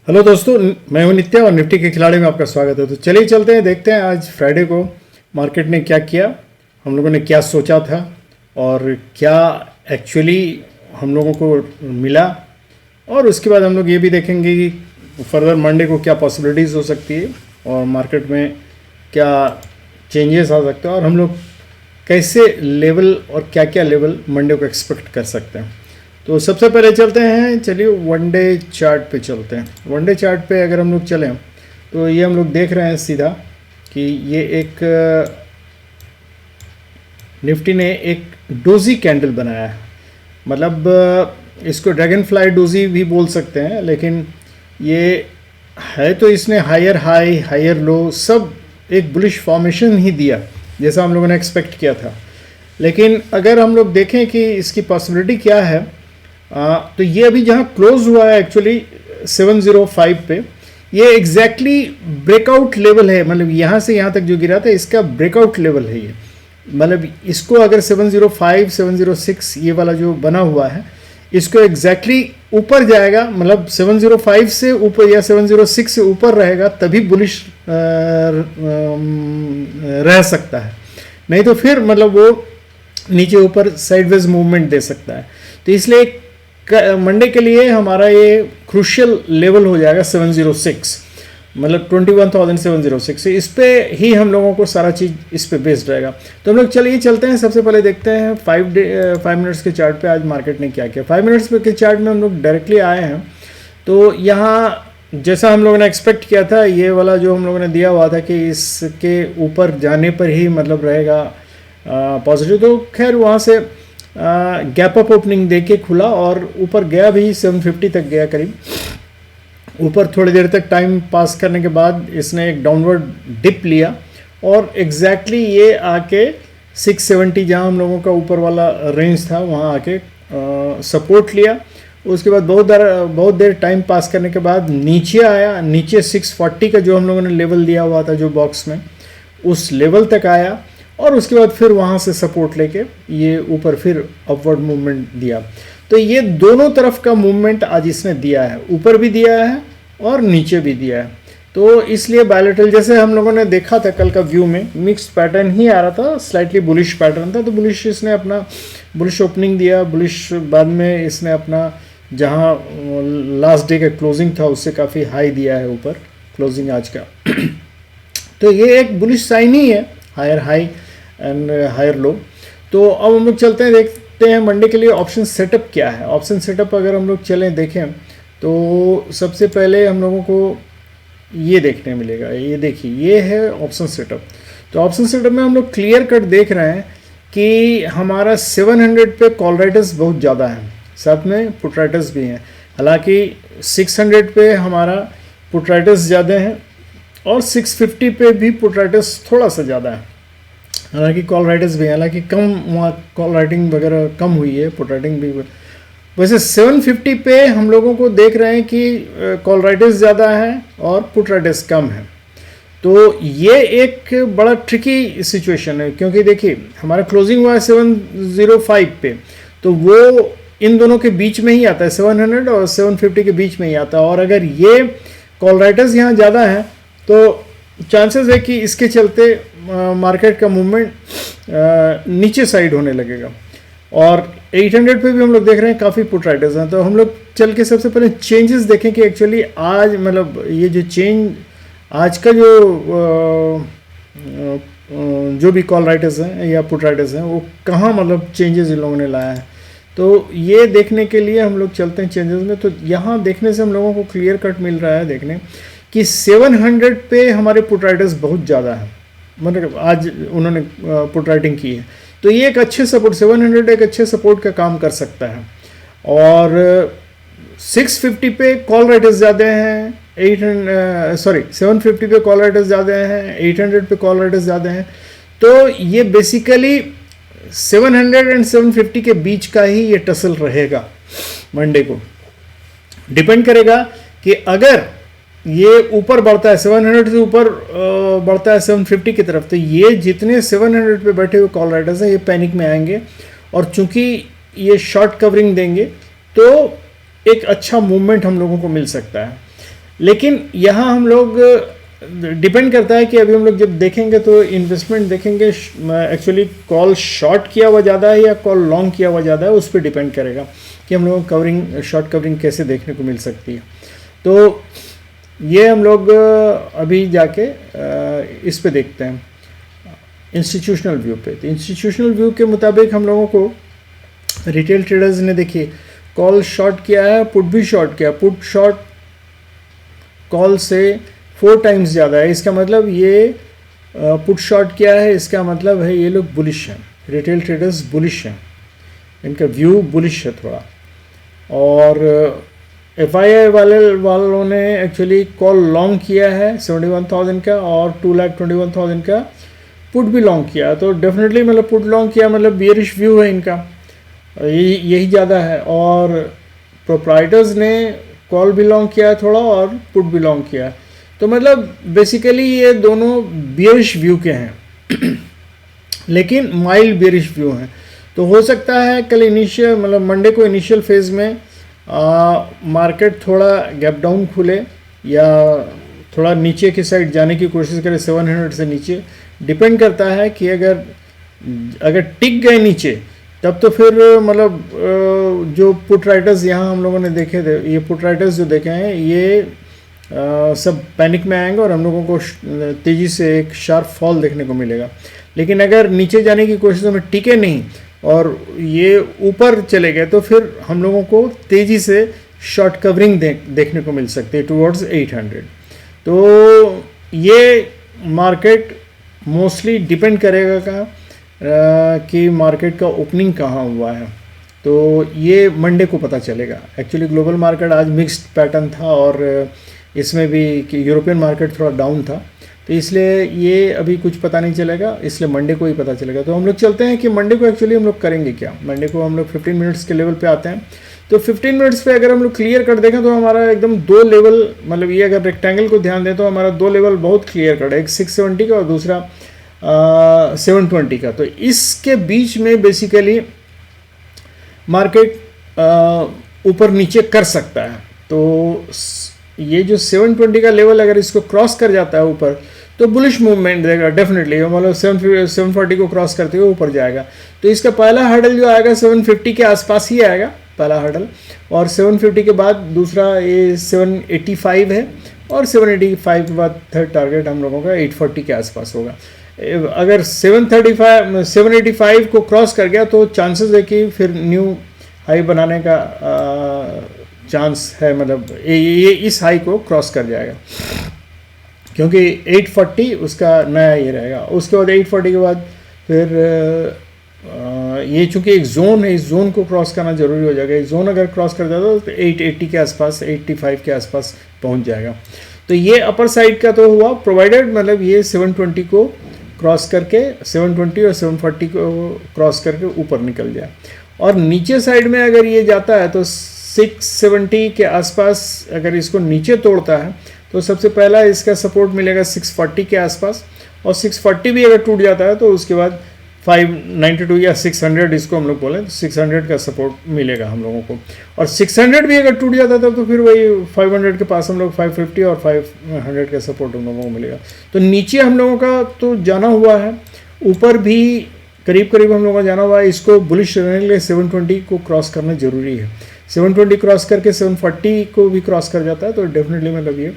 Hello दोस्तों, मैं हूं नित्या और निफ्टी के खिलाड़ी में आपका स्वागत है। तो चलिए चलते हैं, देखते हैं आज फ्राइडे को मार्केट ने क्या किया, हम लोगों ने क्या सोचा था और क्या एक्चुअली हम लोगों को मिला। और उसके बाद हम लोग ये भी देखेंगे कि फर्दर मंडे को क्या पॉसिबिलिटीज़ हो सकती है और मार्केट में क्या चेंजेस आ सकते हैं और हम लोग कैसे लेवल और क्या क्या लेवल मंडे को एक्सपेक्ट कर सकते हैं। तो सबसे पहले चलते हैं, चलिए वनडे चार्ट पे चलते हैं। वनडे चार्ट पे अगर हम लोग चलें तो ये हम लोग देख रहे हैं सीधा कि ये एक निफ्टी ने एक डोजी कैंडल बनाया है। मतलब इसको ड्रैगन फ्लाई डोजी भी बोल सकते हैं, लेकिन ये है तो इसने हायर हाई हायर लो सब एक बुलिश फॉर्मेशन ही दिया जैसा हम लोगों ने एक्सपेक्ट किया था। लेकिन अगर हम लोग देखें कि इसकी पॉसिबिलिटी क्या है, तो ये अभी जहाँ क्लोज हुआ है एक्चुअली 705 पे, ये एग्जैक्टली ब्रेकआउट लेवल है। मतलब यहाँ से यहाँ तक जो गिरा था इसका ब्रेकआउट लेवल है ये। मतलब इसको अगर 705 706 ये वाला जो बना हुआ है इसको एग्जैक्टली ऊपर जाएगा, मतलब 705 से ऊपर या 706 से ऊपर रहेगा तभी बुलिश रह सकता है, नहीं तो फिर मतलब वो नीचे ऊपर साइडवेज मूवमेंट दे सकता है। तो इसलिए मंडे के लिए हमारा ये क्रूशियल लेवल हो जाएगा 706, मतलब 21,706। इस पे ही हम लोगों को सारा चीज़ इस पे बेस्ड रहेगा। तो हम लोग चलिए चलते हैं, सबसे पहले देखते हैं 5 मिनट्स के चार्ट पे आज मार्केट ने क्या किया। 5 मिनट्स के चार्ट में हम लोग डायरेक्टली आए हैं। तो यहाँ जैसा हम लोगों ने एक्सपेक्ट किया था, ये वाला जो हम लोगों ने दिया हुआ था कि इसके ऊपर जाने पर ही मतलब रहेगा पॉजिटिव, तो खैर वहाँ से गैप अप ओपनिंग देके खुला और ऊपर गया भी 750 तक गया करीब। ऊपर थोड़ी देर तक टाइम पास करने के बाद इसने एक डाउनवर्ड डिप लिया और एग्जैक्टली ये आके 670 जहाँ हम लोगों का ऊपर वाला रेंज था वहाँ आके सपोर्ट लिया। उसके बाद बहुत देर टाइम पास करने के बाद नीचे आया, नीचे 640 का जो हम लोगों ने लेवल दिया हुआ था जो बॉक्स में, उस लेवल तक आया और उसके बाद फिर वहाँ से सपोर्ट लेके ये ऊपर फिर अपवर्ड मूवमेंट दिया। तो ये दोनों तरफ का मूवमेंट आज इसने दिया है, ऊपर भी दिया है और नीचे भी दिया है। तो इसलिए बायलैटरल जैसे हम लोगों ने देखा था कल का व्यू में मिक्स्ड पैटर्न ही आ रहा था, स्लाइटली बुलिश पैटर्न था। तो बुलिश इसने अपना बुलिश ओपनिंग दिया, बुलिश बाद में इसने अपना जहाँ लास्ट डे का क्लोजिंग था उससे काफ़ी हाई दिया है ऊपर क्लोजिंग आज का। तो ये एक बुलिश साइन ही है, higher high and higher low. तो अब हम लोग चलते हैं, देखते हैं मंडे के लिए ऑप्शन सेटअप क्या है। ऑप्शन सेटअप अगर हम लोग चलें देखें तो सबसे पहले हम लोगों को ये देखने मिलेगा, ये देखिए ये है ऑप्शन सेटअप। तो ऑप्शन सेटअप में हम लोग क्लियर कट देख रहे हैं कि हमारा 700 पे कॉल राइटर्स बहुत ज़्यादा है, साथ में पुट राइटर्स भी हैं। हालांकि 600 पे हमारा पुट राइटर्स ज़्यादा हैं और 650 पे भी पुट राइटर्स थोड़ा सा ज़्यादा है। हालांकि कॉल राइटर्स भी हैं, हालांकि कम वहाँ कॉल राइटिंग वगैरह कम हुई है, पुट राइटिंग भी। वैसे 750 पे हम लोगों को देख रहे हैं कि कॉल राइटर्स ज़्यादा हैं और पुट राइटर्स कम हैं। तो ये एक बड़ा ट्रिकी सिचुएशन है, क्योंकि देखिए हमारा क्लोजिंग हुआ है 705 पे, तो वो इन दोनों के बीच में ही आता है, 700 और 750 के बीच में ही आता है। और अगर ये कॉल राइटर्स यहाँ ज़्यादा हैं तो चांसेस है कि इसके चलते मार्केट का मूवमेंट नीचे साइड होने लगेगा। और 800 पे भी हम लोग देख रहे हैं काफ़ी पुट राइटर्स हैं। तो हम लोग चल के सबसे पहले चेंजेस देखें कि एक्चुअली आज मतलब ये जो चेंज आज का जो भी कॉल राइटर्स हैं या पुट राइटर्स हैं वो कहाँ मतलब चेंजेस इन लोगों ने लाया है। तो ये देखने के लिए हम लोग चलते हैं चेंजेस में। तो यहाँ देखने से हम लोगों को क्लियर कट मिल रहा है देखने कि 700 पे हमारे पुट राइटर्स बहुत ज़्यादा हैं, मतलब आज उन्होंने पुट राइटिंग की है। तो ये एक अच्छे सपोर्ट, 700 एक अच्छे सपोर्ट का काम कर सकता है। और 650 पे कॉल राइटर्स ज़्यादा हैं, 750 पे कॉल राइटर्स ज़्यादा हैं, 800 पे कॉल राइटर्स ज़्यादा हैं। तो ये बेसिकली 700 एंड 750 के बीच का ही ये टसल रहेगा मंडे को। डिपेंड करेगा कि अगर ये ऊपर बढ़ता है 700 से ऊपर बढ़ता है 750 की तरफ, तो ये जितने 700 पे बैठे हुए कॉल राइटर्स हैं ये पैनिक में आएंगे और चूंकि ये शॉर्ट कवरिंग देंगे तो एक अच्छा मूवमेंट हम लोगों को मिल सकता है। लेकिन यहाँ हम लोग डिपेंड करता है कि अभी हम लोग जब देखेंगे तो इन्वेस्टमेंट देखेंगे एक्चुअली कॉल शॉर्ट किया हुआ ज़्यादा है या कॉल लॉन्ग किया हुआ ज़्यादा है, उस पर डिपेंड करेगा कि हम लोगों को कवरिंग शॉर्ट कवरिंग कैसे देखने को मिल सकती है। तो ये हम लोग अभी जाके इस पे देखते हैं इंस्टीट्यूशनल व्यू पे। तो इंस्टीट्यूशनल व्यू के मुताबिक हम लोगों को रिटेल ट्रेडर्स ने देखिए कॉल शॉर्ट किया है, पुट भी शॉर्ट किया, पुट शॉर्ट कॉल से 4 टाइम्स ज़्यादा है। इसका मतलब ये पुट शॉर्ट किया है, इसका मतलब है ये लोग बुलिश हैं, रिटेल ट्रेडर्स बुलिश हैं, इनका व्यू बुलिश है थोड़ा। और FII वालों ने एक्चुअली कॉल लॉन्ग किया है 71,000 का और 2,21,000 का पुट भी लॉन्ग किया। तो डेफिनेटली मतलब पुट लॉन्ग किया मतलब बियरिश व्यू है इनका, यही ज़्यादा है। और प्रोप्राइटर्स ने कॉल भी लॉन्ग किया है थोड़ा और पुट भी लॉन्ग किया है। तो मतलब बेसिकली ये दोनों बियरिश व्यू के हैं लेकिन माइल्ड बियरिश व्यू हैं। तो हो सकता है कल इनिशियल मतलब मंडे को इनिशियल फेज़ में मार्केट थोड़ा गैप डाउन खुले या थोड़ा नीचे की साइड जाने की कोशिश करे 700 से नीचे, डिपेंड करता है कि अगर टिक गए नीचे तब तो फिर मतलब जो पुट राइटर्स यहाँ हम लोगों ने देखे थे, ये पुट राइटर्स जो देखे हैं ये सब पैनिक में आएंगे और हम लोगों को तेज़ी से एक शार्प फॉल देखने को मिलेगा। लेकिन अगर नीचे जाने की कोशिश में टिके नहीं और ये ऊपर चले गए तो फिर हम लोगों को तेज़ी से शॉर्ट कवरिंग देखने को मिल सकती है टुवर्ड्स 800। तो ये मार्केट मोस्टली डिपेंड करेगा कि मार्केट का ओपनिंग कहाँ हुआ है। तो ये मंडे को पता चलेगा। एक्चुअली ग्लोबल मार्केट आज मिक्स्ड पैटर्न था और इसमें भी कि यूरोपियन मार्केट थोड़ा डाउन था, तो इसलिए ये अभी कुछ पता नहीं चलेगा, इसलिए मंडे को ही पता चलेगा। तो हम लोग चलते हैं कि मंडे को एक्चुअली हम लोग करेंगे क्या। मंडे को हम लोग 15 मिनट्स के लेवल पे आते हैं। तो 15 मिनट्स पे अगर हम लोग क्लियर कर देखें तो हमारा एकदम 2 लेवल मतलब ये अगर रेक्टेंगल को ध्यान दें तो हमारा 2 लेवल बहुत क्लियर कट है, एक 670 का और दूसरा 720 का। तो इसके बीच में बेसिकली मार्केट ऊपर नीचे कर सकता है। तो ये जो 720 का लेवल अगर इसको क्रॉस कर जाता है ऊपर तो बुलिश मूवमेंट देगा डेफिनेटली, मतलब 740 को क्रॉस करते हुए ऊपर जाएगा। तो इसका पहला हर्डल जो आएगा 750 के आसपास ही आएगा पहला हर्डल, और 750 के बाद दूसरा ये 785 है और 785 के बाद थर्ड टारगेट हम लोगों का 840 के आसपास होगा। अगर 785 को क्रॉस कर गया तो चांसेस है कि फिर न्यू हाई बनाने का चांस है, मतलब ये इस हाई को क्रॉस कर जाएगा क्योंकि 840 उसका नया ये रहेगा। उसके बाद 840 के बाद फिर ये चूंकि एक जोन है, इस जोन को क्रॉस करना जरूरी हो जाएगा। इस जोन अगर क्रॉस कर जाता तो 880 के आसपास 85 के आसपास पहुंच जाएगा। तो ये अपर साइड का तो हुआ, प्रोवाइडेड मतलब ये 720 को क्रॉस करके 720 और 740 को क्रॉस करके ऊपर निकल जाए। और नीचे साइड में अगर ये जाता है तो 670 के आसपास अगर इसको नीचे तोड़ता है तो सबसे पहला इसका सपोर्ट मिलेगा 640 के आसपास, और 640 भी अगर टूट जाता है तो उसके बाद 592 या 600 इसको हम लोग बोलें तो 600 का सपोर्ट मिलेगा हम लोगों को। और 600 भी अगर टूट जाता था तो फिर वही 500 के पास हम लोग 550 और 500 का सपोर्ट हम लोगों को मिलेगा। तो नीचे हम लोगों का तो जाना हुआ है, ऊपर भी करीब करीब हम लोगों का जाना हुआ है। इसको बुलिश रहने के लिए 720 को क्रॉस करना जरूरी है। 720 क्रॉस करके 740 को भी क्रॉस कर जाता है तो डेफिनेटली मतलब ये,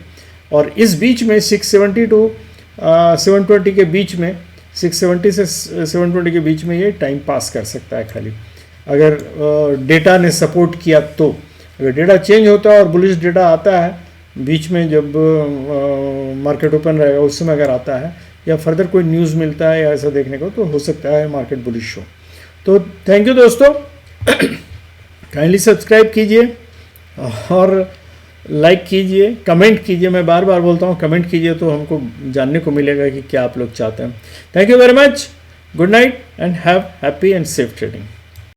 और इस बीच में 670 टू 720 के बीच में 670 से 720 के बीच में ये टाइम पास कर सकता है खाली, अगर डेटा ने सपोर्ट किया तो। अगर डेटा चेंज होता है और बुलिश डेटा आता है बीच में जब मार्केट ओपन रहेगा उस समय अगर आता है या फर्दर कोई न्यूज़ मिलता है या ऐसा देखने को तो हो सकता है मार्केट बुलिश हो। तो थैंक यू दोस्तों, काइंडली सब्सक्राइब कीजिए और लाइक कीजिए, कमेंट कीजिए। मैं बार बार बोलता हूँ कमेंट कीजिए तो हमको जानने को मिलेगा कि क्या आप लोग चाहते हैं। Thank you very much, good night and have happy and safe trading.